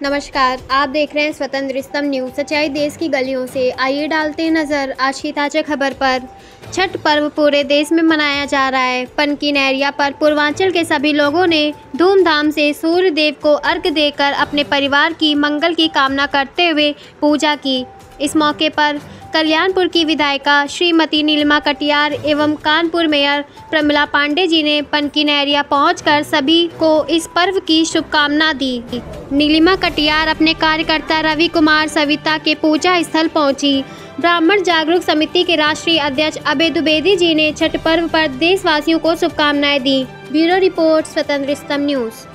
नमस्कार, आप देख रहे हैं स्वतंत्र स्तंभ न्यूज़। सच्चाई देश की गलियों से। आइए डालते हैं नज़र आज की ताज़ा खबर पर। छठ पर्व पूरे देश में मनाया जा रहा है। पनकी नहरिया पर पूर्वांचल के सभी लोगों ने धूमधाम से सूर्य देव को अर्घ्य देकर अपने परिवार की मंगल की कामना करते हुए पूजा की। इस मौके पर कल्याणपुर की विधायिका श्रीमती नीलिमा कटियार एवं कानपुर मेयर प्रमिला पांडे जी ने पनकी नहरिया पहुंचकर सभी को इस पर्व की शुभकामना दी। नीलिमा कटियार अपने कार्यकर्ता रवि कुमार सविता के पूजा स्थल पहुंची। ब्राह्मण जागरूक समिति के राष्ट्रीय अध्यक्ष अभय द्विवेदी जी ने छठ पर्व पर देशवासियों को शुभकामनाएं दी। ब्यूरो रिपोर्ट, स्वतंत्र स्तंभ न्यूज़।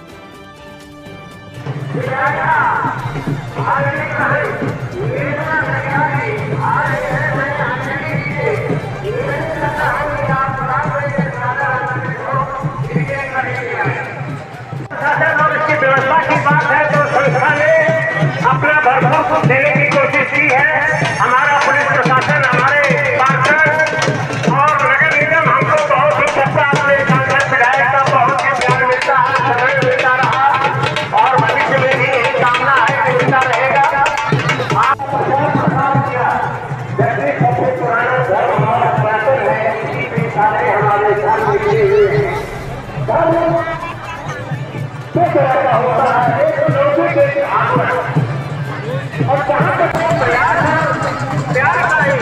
व्यवस्था की बात है तो संस्था ने अपना भरपूर देने की कोशिश की है। हमारा पुलिस प्रशासन, हमारे पार्षद और नगर निगम हमको बहुत ही सबका अपने सांसद विधायक का बहुत ही प्यार मिलता है, समय मिलता रहा और भविष्य में भी यही कामना है कि मिलता रहेगा। जैसे सबसे पुराना धर्म हमारा सनातन है, इसी के सारे हमारे धर्म जुड़े हुए हैं। होता है एक लोगों के आंदोलन और जहाँ तक प्यार का ही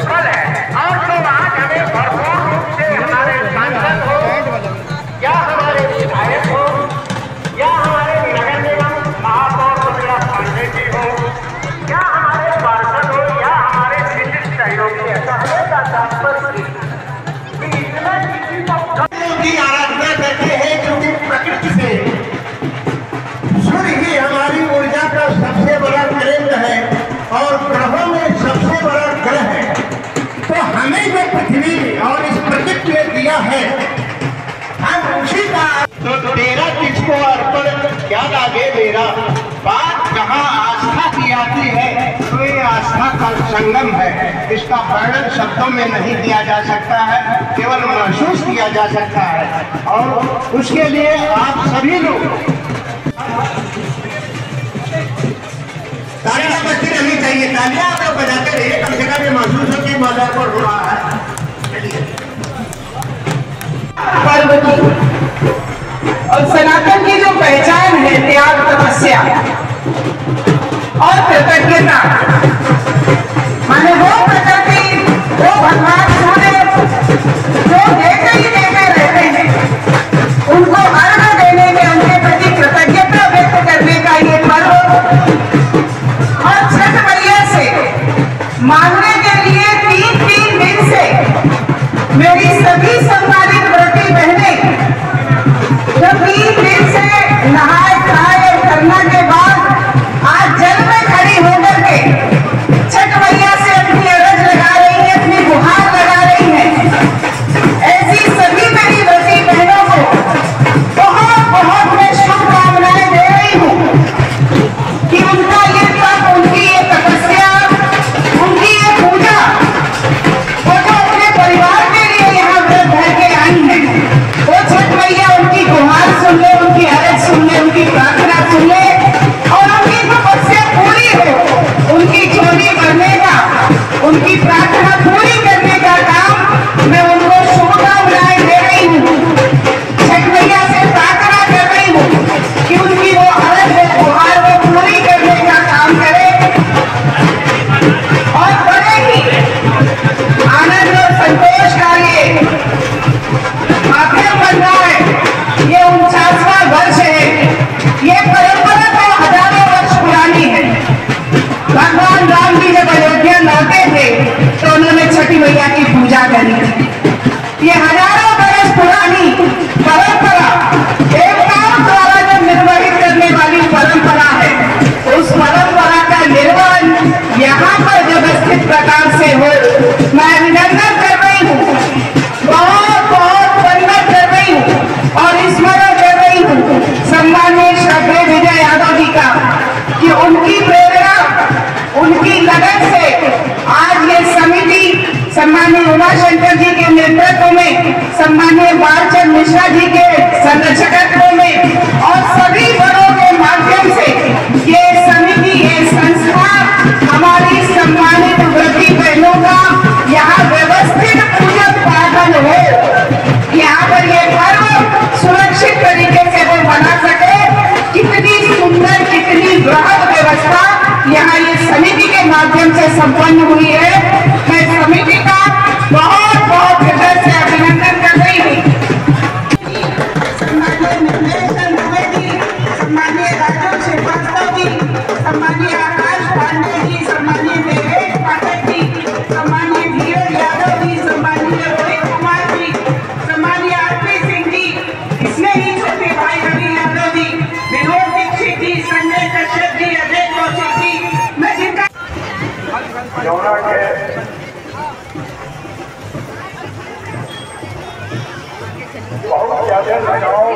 फल है और जो आज हमें भरपूर रूप से हमारे सांसद हो या हमारे विधायक हो या हमारे नगर निगम महापौर प्रमिला पांडे जी हो या हमारे पार्षद हो या हमारे विशिष्ट सहयोगी, ऐसा हमेशा तात्पर्य इतना की आराधना करते हैं क्योंकि प्रकृति से सूर्य ही हमारी ऊर्जा का सबसे बड़ा केंद्र है और ग्रहों में सबसे बड़ा ग्रह है। तो हमें जो पृथ्वी और इस प्रकृति ने दिया है हम उसी का तो तेरा किसको अर्पण क्या लागे मेरा। बात जहाँ आस्था की आती है तो ये आस्था का संगम है। इसका वर्णन शब्दों में नहीं दिया जा सकता है, केवल महसूस किया जा सकता है और उसके लिए आप सभी लोग तालियां बजती रहनी चाहिए। तालियां आप लोग बजाते रहिए, कम से कम ये महसूस हो कि बाजार पर हो रहा है। पर्व की और सनातन की जो पहचान है त्याग, तपस्या और कृतज्ञता, माने वो प्रकृति, वो भगवान जो देते ही देते रहते हैं, उनको अर्घ देने में उनके प्रति कृतज्ञता व्यक्त करने का ये पर्व और छठ मैया से मांगने के लिए 3 दिन से मेरी सभी सम्मानित व्रती बहनें जो 3 दिन से नहाए खाए करने के बाद आज जल में खड़ी होकर के छठ मैया से अपनी अरज लगा रही है, अपनी गुहार लगा रही है। ऐसी सभी मेरी व्रती बहनों को बहुत बहुत मैं शुभकामनाएं दे रही हूँ कि उनका ये तप, उनकी ये तपस्या, उनकी ये पूजा, वो जो अपने परिवार के लिए यहाँ व्रत धर के आई है, वो छठ मैया उनकी गुहार सुन ले, उनकी अरज सुन ले, उनकी प्रार्थना सुन ले और उनकी तपस्या पूरी हो। उनकी चोरी करने का, उनकी प्रार्थना पूरी करने का काम मैं उनको शुभकामनाएं दे रही हूँ। छठ मैया से प्रार्थना कर रही हूँ कि उनकी वो अरज गुहार को पूरी करने का काम करे और बड़े ही आनंद और संतोष का ये माध्यम बन रहा है। ये 49वां वर्ष है। ये परंपरा तो हजारों वर्ष पुरानी है। भगवान राम जी जब अयोध्या लौटे थे तो उन्होंने छठी मैया की पूजा करी थी। ये हजारों वर्ष पुरानी परंपरा देवताओं द्वारा जो निर्वहित करने वाली परंपरा है, उस परंपरा का निर्वहन यहाँ पर व्यवस्थित प्रकार से हो, मैं अभिनंदन कर रही हूँ, बहुत बहुत वंदन कर रही हूँ और स्मरण कर रही हूँ सम्मानीय श्रद्धेय विजय यादव जी का कि उनकी प्रेरणा, उनकी लगन से आज ये समिति सम्मानीय उमाशंकर जी के नेतृत्व में, सम्मानीय बालचंद मिश्रा जी के संरक्षकत्व में और सभी बड़ों के माध्यम से संपन्न हुई है। मैं समिति का बहुत बहुत हृदय से अभिनंदन कर रही हूँ। सम्मानीय राजू श्रीवास्तव जी, सम्मानीय आकाश पांडे जी, सम्मानीय देवेश पाठक जी, सम्मानीय धीरज यादव जी, सम्मानीय रोहित कुमार जी, सम्मानीय आरपी सिंह जी, इसमें ही छोटे भाई रवि यादव जी, विनोद दीक्षित जी, संजय कश्यप जी, अजय कौशिक जी, मैं जिनका बहुत ज्यादा लगाओ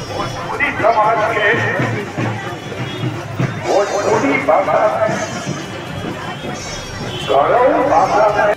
भोजपुरी समाज के भोजपुरी भाषा गौरव भाषा में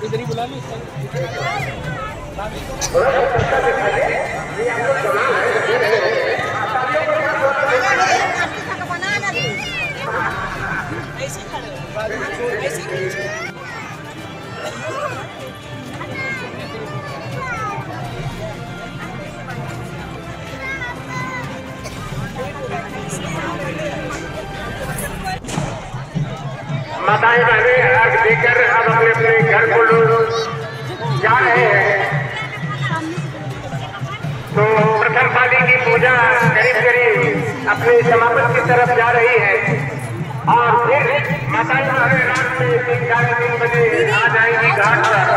इधर ही बुला लो। माताएं बहनें अर्घ देकर अब अपने अपने घर को जा रहे हैं। तो प्रथम पाली की पूजा करीब करीब अपने समापन की तरफ जा रही है और फिर माताएं बहनें रात में 3-3 बजे आ जाएंगी घाट पर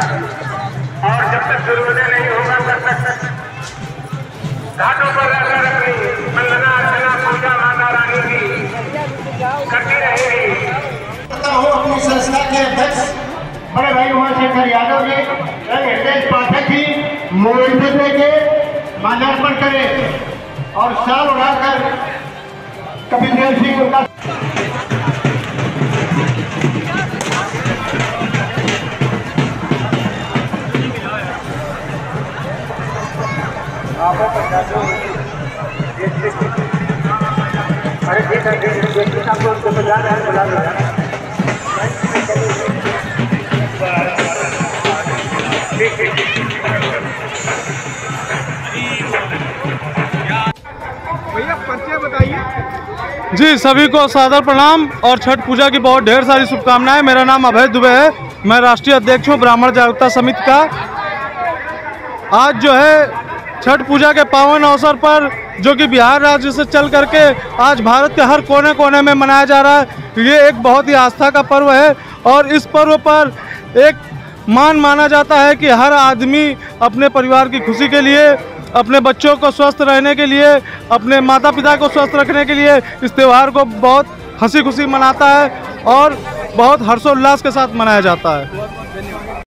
और जब तक सूर्योदय नहीं होगा तब तक घाटों पर रहकर अपनी वंदना अर्चना पूजा माता रानी की करती रहेगी। अपनी संस्था के अध्यक्ष बड़े भाई उमाशंकर यादव जी, हृदय पाठक जी मोहित के माल्यार्पण करें और शाल उड़ाकर कपिल देव सिंह उनका भैया परिचय बताइए। जी, सभी को सादर प्रणाम और छठ पूजा की बहुत ढेर सारी शुभकामनाएं। मेरा नाम अभय दुबे है, मैं राष्ट्रीय अध्यक्ष हूँ ब्राह्मण जागरूकता समिति का। आज जो है छठ पूजा के पावन अवसर पर, जो कि बिहार राज्य से चल करके आज भारत के हर कोने कोने में मनाया जा रहा है, ये एक बहुत ही आस्था का पर्व है और इस पर्व पर एक माना जाता है कि हर आदमी अपने परिवार की खुशी के लिए अपने बच्चों को स्वस्थ रहने के लिए, अपने माता पिता को स्वस्थ रखने के लिए इस त्यौहार को बहुत हंसी खुशी मनाता है और बहुत हर्षोल्लास के साथ मनाया जाता है।